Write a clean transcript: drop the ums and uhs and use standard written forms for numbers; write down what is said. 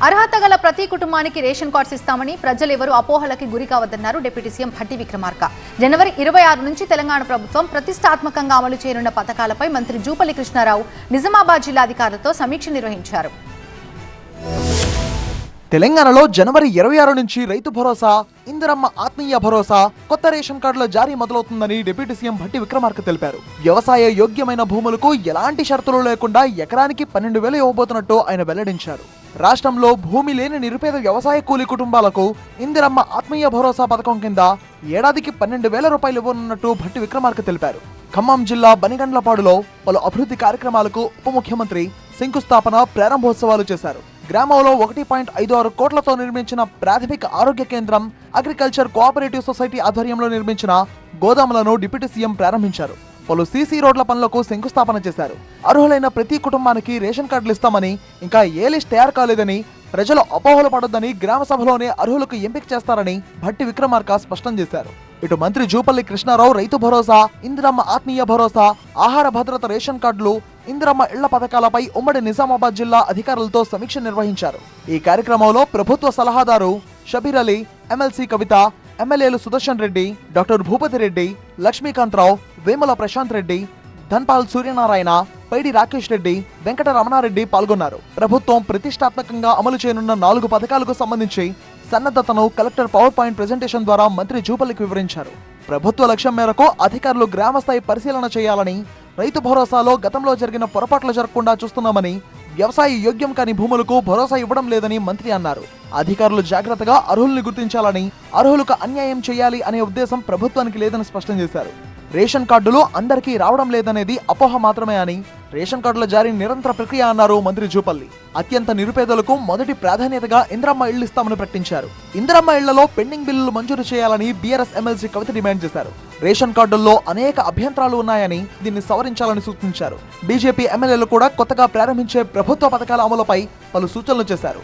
అర్హత గల ప్రతి కుటుంబానికి రేషన్ కార్డ్స్ ఇస్తామని ప్రజలెవరూ అపోహలకి గురి కావద్దన్నారు డిప్యూటీ సీఎం భట్టి విక్రమార్క. జనవరి 26 నుంచి తెలంగాణ ప్రభుత్వం ప్రతిష్టాత్మకంగా అమలు చేయనున్న పథకాలపై మంత్రి జూపల్లి కృష్ణారావు నిజామాబాద్ జిల్లా అధికారులతో సమీక్ష నిర్వహించారు. తెలంగాణలో జనవరి 26 నుంచి రైతు భరోసా, ఇందిరమ్మ ఆత్మీయ భరోసా, కొత్త రేషన్ కార్డుల జారీ మొదలవుతుందని డిప్యూటీ సీఎం భట్టి విక్రమార్క తెలిపారు. వ్యవసాయ యోగ్యమైన భూములకు ఎలాంటి షరతులు లేకుండా ఎకరానికి 12,000 ఇవ్వబోతున్నట్టు ఆయన వెల్లడించారు. రాష్ట్రంలో భూమి లేని నిరుపేద వ్యవసాయ కూలీ కుటుంబాలకు ఇందిరమ్మ ఆత్మీయ భరోసా పథకం కింద ఏడాదికి 12,000 రూపాయలు ఇవ్వనున్నట్టు భట్టి విక్రమార్క తెలిపారు. ఖమ్మం జిల్లా బనిగండ్లపాడులో పలు అభివృద్ధి కార్యక్రమాలకు ఉప ముఖ్యమంత్రి శంకుస్థాపన, ప్రారంభోత్సవాలు చేశారు. గ్రామంలో 1.56 కోట్లతో నిర్మించిన ప్రాథమిక ఆరోగ్య కేంద్రం, అగ్రికల్చర్ కోఆపరేటివ్ సొసైటీ ఆధ్వర్యంలో నిర్మించిన గోదాములను డిప్యూటీ సీఎం ప్రారంభించారు. పలు సీసీ రోడ్ల పనులకు శంకుస్థాపన చేశారు. అర్హులైన ప్రతి కుటుంబానికి రేషన్ కార్డులు ఇస్తామని, ఇంకా ఏ లిస్ట్ తయారు కాలేదని, ప్రజలు అపోహలు పడొద్దని గ్రామ సభలోనే అర్హులకు ఎంపిక చేస్తారని భట్టి విక్రమార్క స్పష్టం చేశారు. ఇటు మంత్రి జూపల్లి కృష్ణారావు రైతు భరోసా, ఇందిరమ్మ ఆత్మీయ భరోసా, ఆహార భద్రత రేషన్ కార్డులు, ఇందిరమ్మ ఇళ్ల పథకాలపై ఉమ్మడి నిజామాబాద్ జిల్లా అధికారులతో సమీక్ష నిర్వహించారు. ఈ కార్యక్రమంలో ప్రభుత్వ సలహాదారు షబీర్ అలీ, ఎమ్మెల్సీ కవిత, ఎమ్మెల్యేలు సుదర్శన్ రెడ్డి, డాక్టర్ భూపతి రెడ్డి, లక్ష్మీకాంతరావు, వేముల ప్రశాంత్ రెడ్డి, ధన్పాల్ సూర్యనారాయణ, పైడి రాకేష్ రెడ్డి, వెంకట రమణారెడ్డి పాల్గొన్నారు. ప్రభుత్వం ప్రతిష్టాత్మకంగా అమలు చేయనున్న 4 పథకాలకు సంబంధించి సన్నద్ధతను కలెక్టర్ పవర్ పాయింట్ ప్రెజెంటేషన్ ద్వారా మంత్రి జూపల్లికి వివరించారు. ప్రభుత్వ లక్ష్యం మేరకు అధికారులు గ్రామస్థాయి పరిశీలన చేయాలని, రైతు భరోసాలో గతంలో జరిగిన పొరపాట్లు జరగకుండా చూస్తున్నామని, వ్యవసాయ యోగ్యం కాని భూములకు భరోసా ఇవ్వడం లేదని మంత్రి అన్నారు. అధికారులు జాగ్రత్తగా అర్హుల్ని గుర్తించాలని, అర్హులకు అన్యాయం చేయాలి అనే ఉద్దేశం ప్రభుత్వానికి లేదని స్పష్టం చేశారు. రేషన్ కార్డులు అందరికీ రావడం లేదనేది అపోహ మాత్రమే అని, రేషన్ కార్డుల జారీ నిరంతర ప్రక్రియ అన్నారు మంత్రి జూపల్లి. అత్యంత నిరుపేదలకు మొదటి ప్రాధాన్యతగా ఇందిరమ్మ ఇళ్లు ఇస్తామని ప్రకటించారు. ఇందిరమ్మ ఇళ్లలో పెండింగ్ బిల్లులు మంజూరు చేయాలని బీఆర్ఎస్ ఎమ్మెల్సీ కవిత డిమాండ్ చేశారు. రేషన్ కార్డుల్లో అనేక అభ్యంతరాలు ఉన్నాయని, దీన్ని సవరించాలని సూచించారు. బీజేపీ ఎమ్మెల్యేలు కూడా కొత్తగా ప్రారంభించే ప్రభుత్వ పథకాల అమలుపై పలు సూచనలు చేశారు.